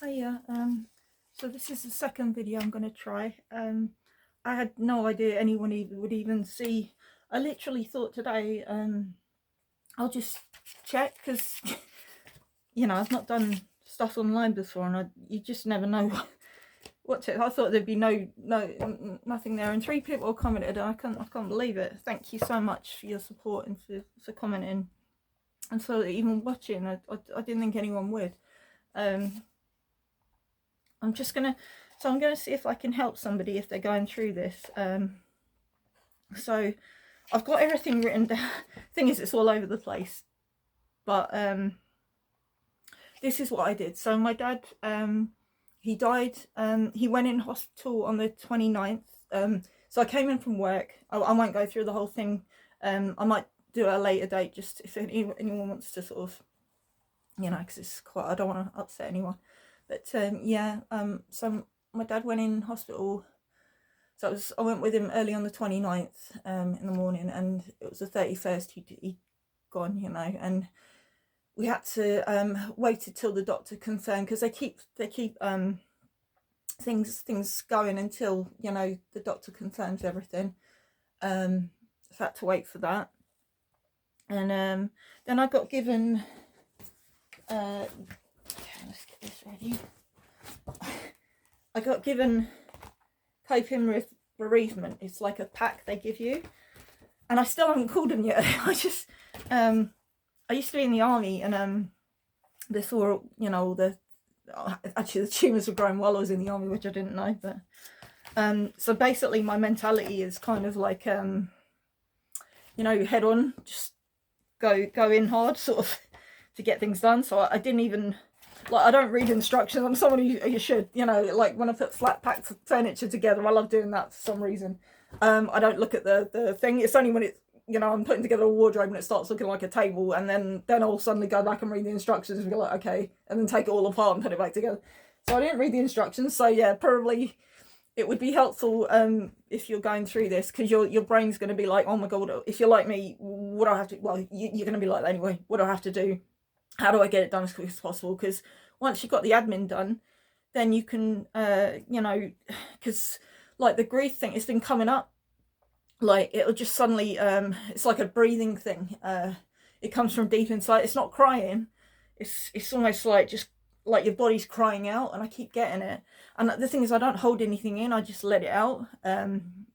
Hiya, so this is the second video I'm going to try. I had no idea anyone would even see. I literally thought today, I'll just check, because, you know, I've not done stuff online before, and you just never know what to. I thought there'd be nothing there, and 3 people commented, and I can't believe it. Thank you so much for your support and for commenting, and for even watching. I didn't think anyone would. I'm gonna see if I can help somebody if they're going through this. So I've got everything written down. Thing is, it's all over the place, but this is what I did. So my dad, he died. He went in hospital on the 29th. So I came in from work. I won't go through the whole thing. I might do it at a later date, just if anyone wants to sort of, you know, because it's quite, I don't want to upset anyone. But so my dad went in hospital. So I went with him early on the 29th in the morning, and it was the 31st he'd gone, you know, and we had to wait until the doctor confirmed, because they keep things going until, you know, the doctor confirms everything. So I had to wait for that. And then I got given let's get this ready. I got given coping with bereavement. It's like a pack they give you, and I still haven't called them yet. I used to be in the army, and they saw, you know, actually the tumours were growing while I was in the army, which I didn't know. But so basically my mentality is kind of like, you know, head on, just go in hard, sort of, to get things done. So I didn't even, like, I don't read instructions. I'm someone who you should, you know, like when I put flat packed furniture together, I love doing that for some reason. I don't look at the thing. It's only when it's, you know, I'm putting together a wardrobe and it starts looking like a table, and then I'll suddenly go back and read the instructions and be like, okay, and then take it all apart and put it back together. So I didn't read the instructions. So yeah, probably it would be helpful if you're going through this, because your brain's going to be like, oh my god, if you're like me, what do I have to, well, you're going to be like that anyway, what do I have to do, how do I get it done as quick as possible? Because once you've got the admin done, then you can you know, because like the grief thing, it's been coming up, like it'll just suddenly it's like a breathing thing. It comes from deep inside. It's not crying, it's almost like just like your body's crying out, and I keep getting it. And the thing is, I don't hold anything in, I just let it out.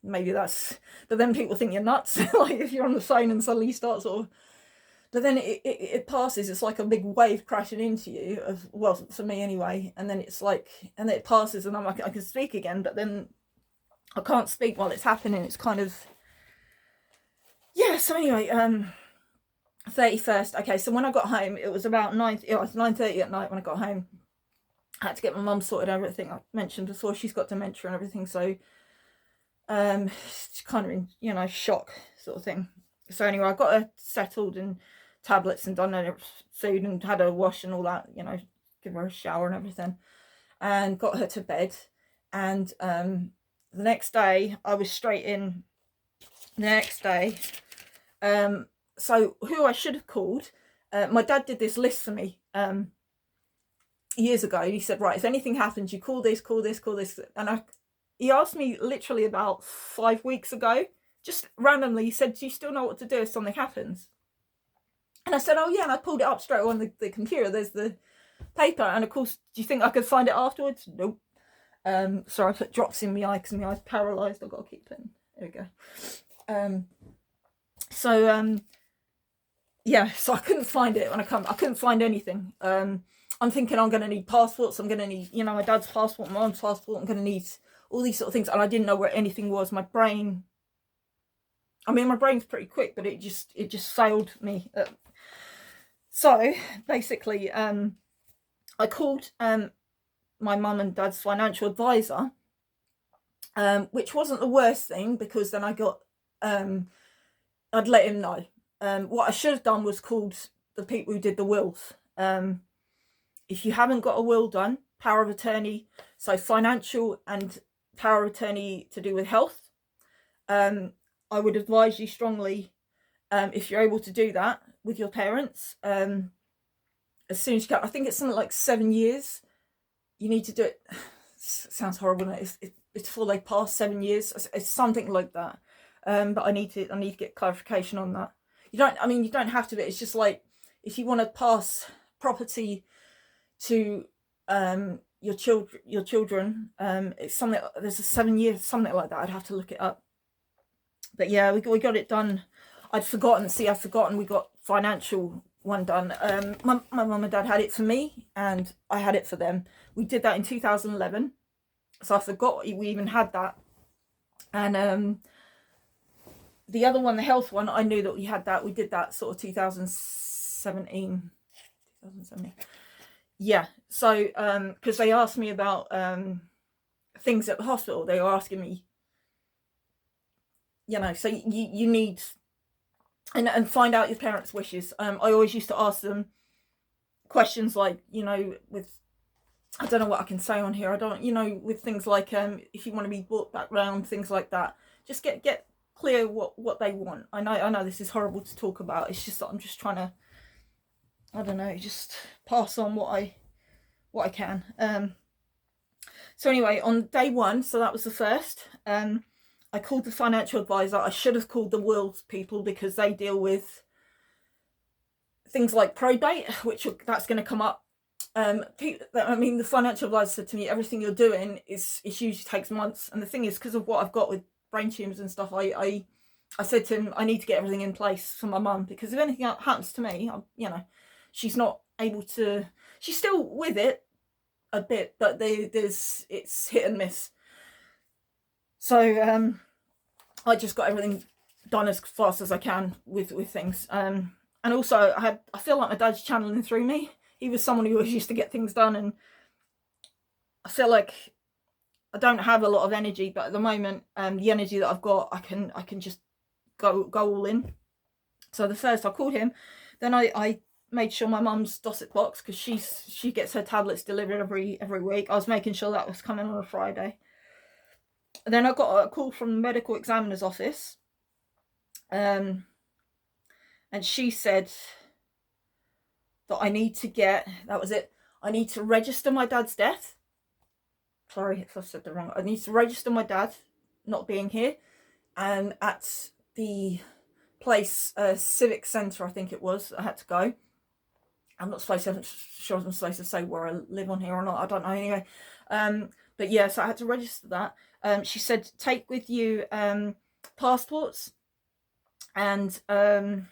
Maybe that's, but then people think you're nuts. Like if you're on the phone and suddenly you start sort of, but then it passes. It's like a big wave crashing into you, of, well, for me anyway. And then it's like, and then it passes, and I'm like, I can speak again, but then I can't speak while it's happening. It's kind of, yeah. So anyway, 31st. Okay, so when I got home, it was about 9:30 at night when I got home. I had to get my mum sorted everything. I mentioned before, she's got dementia and everything, so it's kind of in, you know, shock sort of thing. So anyway, I got her settled and tablets and done her food and had her wash and all that, you know, give her a shower and everything, and got her to bed. And the next day I was straight in. The next day, so who I should have called, my dad did this list for me years ago. He said, right, if anything happens, you call this, and he asked me literally about 5 weeks ago, just randomly. He said, do you still know what to do if something happens? And I said, oh yeah, and I pulled it up straight on the computer. There's the paper, and of course, do you think I could find it afterwards? Nope. So I put drops in my eye because my eye's paralysed. I've got to keep putting, there we go. Yeah, so I couldn't find it when I couldn't find anything. I'm thinking I'm going to need passports. I'm going to need, you know, my dad's passport, my mom's passport. I'm going to need all these sort of things, and I didn't know where anything was. My brain, I mean, my brain's pretty quick, but it just failed me. So basically, I called my mum and dad's financial advisor, which wasn't the worst thing, because then I got, I'd let him know. What I should have done was called the people who did the wills. If you haven't got a will done, power of attorney, so financial and power of attorney to do with health, I would advise you strongly, if you're able to do that with your parents, as soon as you can. I think it's something like 7 years you need to do it. Sounds horrible. It's before they pass 7 years. It's something like that. But I need to get clarification on that. You don't have to, but it's just like, if you want to pass property to your children, it's something, there's a 7 years, something like that. I'd have to look it up. But yeah, we got it done. I'd forgotten. We got financial one done. My mum and dad had it for me, and I had it for them. We did that in 2011, so I forgot we even had that. And the other one, the health one, I knew that we had that. We did that sort of 2017. Yeah. So because they asked me about things at the hospital, they were asking me, so you need and find out your parents' wishes. I always used to ask them questions like, with, I don't know what I can say on here. I don't, with things like if you want to be brought back round, things like that. Just get clear what they want. I know this is horrible to talk about. It's just that I'm just trying to, I don't know, just pass on what I can. So anyway, on day one, so that was the first. I called the financial advisor. I should have called the wills people, because they deal with things like probate, which that's going to come up. The financial advisor said to me, everything you're doing is usually takes months. And the thing is, because of what I've got with brain tumours and stuff, I said to him, I need to get everything in place for my mum, because if anything happens to me, she's not able to, she's still with it a bit, but it's hit and miss. So I just got everything done as fast as I can with things. And also I feel like my dad's channeling through me. He was someone who always used to get things done, and I feel like I don't have a lot of energy, but at the moment, the energy that I've got, I can just go all in. So the first, I called him, then I made sure my mum's Dorset box, because she gets her tablets delivered every week. I was making sure that was coming on a Friday. And then I got a call from the medical examiner's office, and she said that I need to I need to register my dad's death. Sorry if I've said that wrong. I need to register my dad not being here, and at the place, Civic Centre, I think it was, I had to go. I'm not supposed to say where I live on here or not. I don't know anyway. But yeah, so I had to register that. She said, take with you passports, and I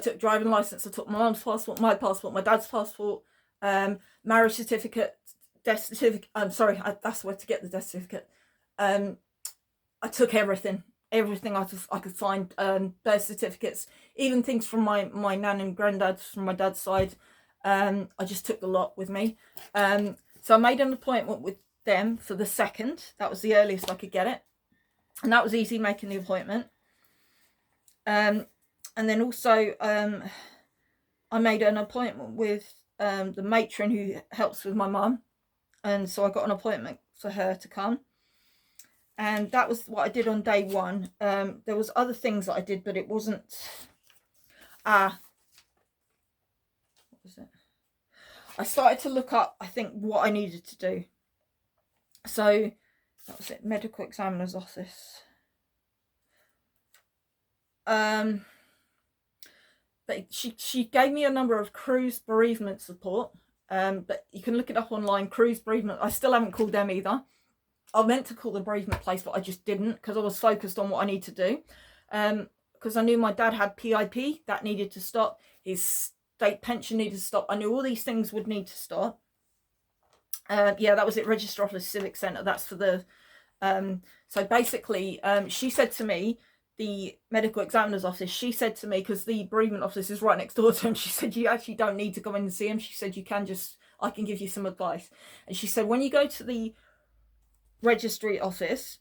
took driving license. I took my mum's passport, my passport, my dad's passport, marriage certificate, death certificate. I'm sorry, that's where to get the death certificate. I took everything I could find, birth certificates, even things from my nan and granddad from my dad's side. I just took the lot with me. So I made an appointment with them for the 2nd. That was the earliest I could get it, and that was easy making the appointment. And then also I made an appointment with the matron who helps with my mum, and so I got an appointment for her to come. And that was what I did on day one. There was other things that I did, but it wasn't. What was it? I started to look up, I think, what I needed to do. So that was it. Medical examiner's office. But she gave me a number of Cruse bereavement support. But you can look it up online. Cruse bereavement. I still haven't called them either. I meant to call the bereavement place, but I just didn't, because I was focused on what I need to do. Because I knew my dad had PIP, that needed to stop. His state pension needed to stop. I knew all these things would need to stop. Yeah, that was it. Register Office, Civic Centre. That's for the. So basically, she said to me, the medical examiner's office, she said to me, because the bereavement office is right next door to him, she said, you actually don't need to go in and see him. She said, I can give you some advice. And she said, when you go to the registry office,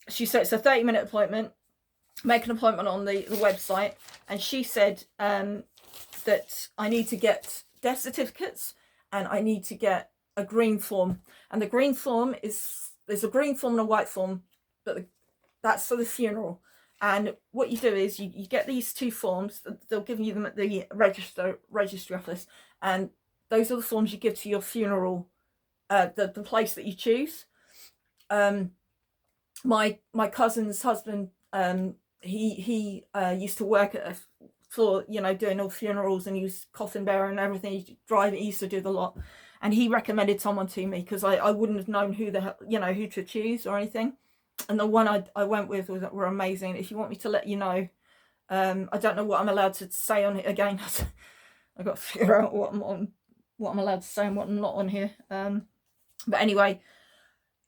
she said it's a 30-minute appointment, make an appointment on the website. And she said that I need to get death certificates, and I need to get a green form. And the green form there's a green form and a white form, but that's for the funeral. And what you do is you get these two forms. They'll give you them at the registry office, and those are the forms you give to your funeral, the place that you choose. My cousin's husband, he used to work at for, you know, doing all funerals, and he was coffin bearer and everything. He used to do the lot, and he recommended someone to me because I wouldn't have known who who to choose or anything. And the one I went with were amazing. If you want me to let you know, I don't know what I'm allowed to say on it again. I got to figure out what I'm allowed to say and what I'm not on here. But anyway,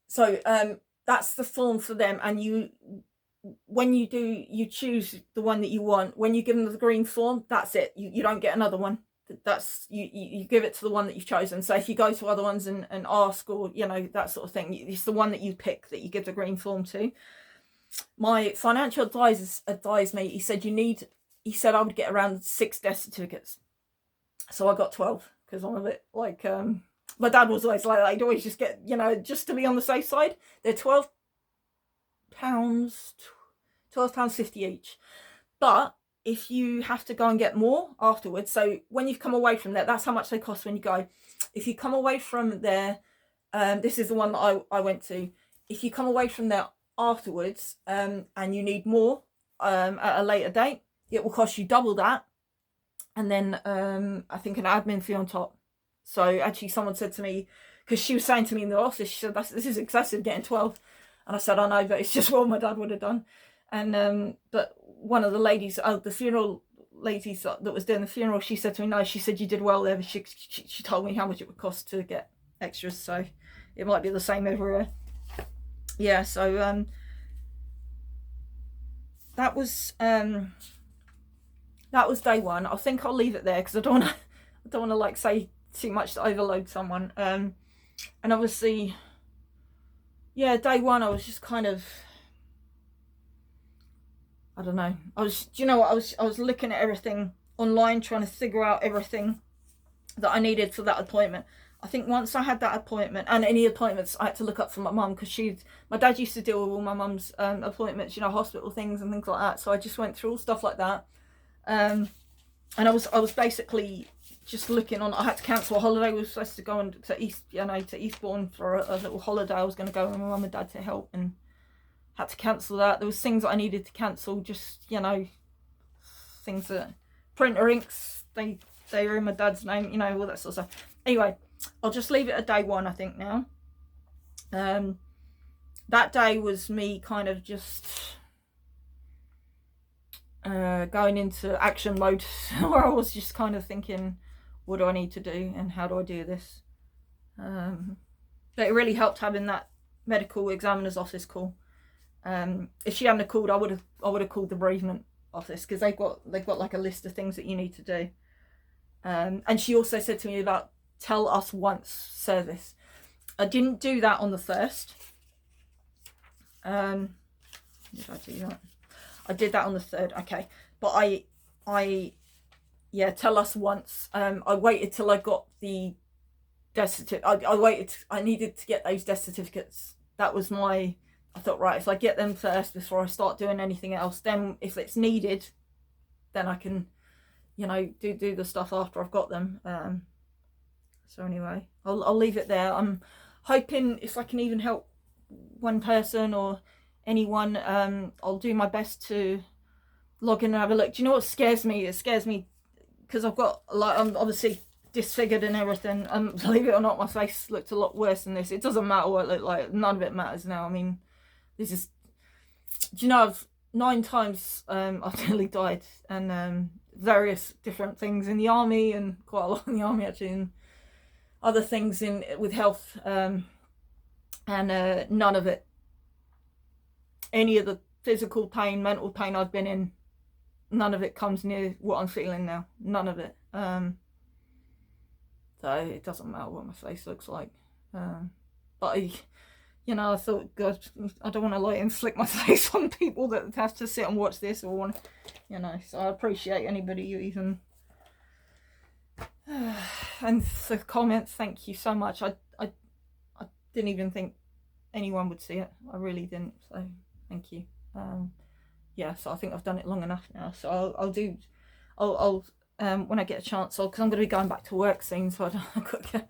so that's the form for them, and when you choose the one that you want. When you give them the green form, that's it. You don't get another one. That's you give it to the one that you've chosen. So if you go to other ones and ask, or that sort of thing, it's the one that you pick that you give the green form to. My financial advisor advised me. He said I would get around 6 death certificates. So I got 12 because I'm a bit like my dad was always like that. He'd always just get, just to be on the safe side. They're £12, £12.50 each. But if you have to go and get more afterwards, so when you've come away from there, that's how much they cost when you go. If you come away from there, this is the one that I went to. If you come away from there afterwards, and you need more at a later date, it will cost you double that. And then I think an admin fee on top. So actually someone said to me, because she was saying to me in the office, she said, this is excessive, getting 12. And I said, I know, but it's just what my dad would have done. And but one of the ladies, the funeral ladies that was doing the funeral, she said to me, no, she said, you did well there. But she told me how much it would cost to get extras. So it might be the same everywhere. Yeah, so that was day one. I think I'll leave it there because I don't want to like say too much to overload someone. And obviously, yeah, day one I was just kind of, I don't know. I was looking at everything online, trying to figure out everything that I needed for that appointment. I think once I had that appointment, and any appointments I had to look up for my mum, because my dad used to deal with all my mum's appointments, hospital things and things like that. So I just went through all stuff like that. And I was basically just looking on. I had to cancel a holiday. We were supposed to go to Eastbourne for a little holiday. I was going to go with my mum and dad to help, and had to cancel that. There was things that I needed to cancel, just things that printer inks, they were in my dad's name, all that sort of stuff. Anyway, I'll just leave it at day one, I think, now. That day was me kind of just going into action mode, where I was just kind of thinking, what do I need to do and how do I do this? But it really helped having that medical examiner's office call. If she hadn't called, I would have called the bereavement office, because they've got like a list of things that you need to do. And she also said to me about tell us once service. I didn't do that on the first. Did I do that? I did that on the third. Okay, but I tell us once. I waited till I got the death certificate. I waited. I needed to get those death certificates. That was I thought, right, if I get them first before I start doing anything else, then if it's needed, then I can, do the stuff after I've got them. So anyway, I'll leave it there. I'm hoping if I can even help one person or anyone, I'll do my best to log in and have a look. Do you know what scares me? It scares me because I'm obviously disfigured and everything. Believe it or not, my face looked a lot worse than this. It doesn't matter what it looked like. None of it matters now. I mean, this is, I've 9 times I've nearly died, and various different things in the army, and quite a lot in the army actually, and other things with health, and none of it, any of the physical pain, mental pain I've been in, none of it comes near what I'm feeling now. None of it. So it doesn't matter what my face looks like. But I thought, God, I don't want to lie and flick my face on people that have to sit and watch this, or want, so I appreciate anybody who even, and the comments, thank you so much. I didn't even think anyone would see it. I really didn't, so thank you. So I think I've done it long enough now, so I'll when I get a chance, or because I'm going to be going back to work soon, so I've got to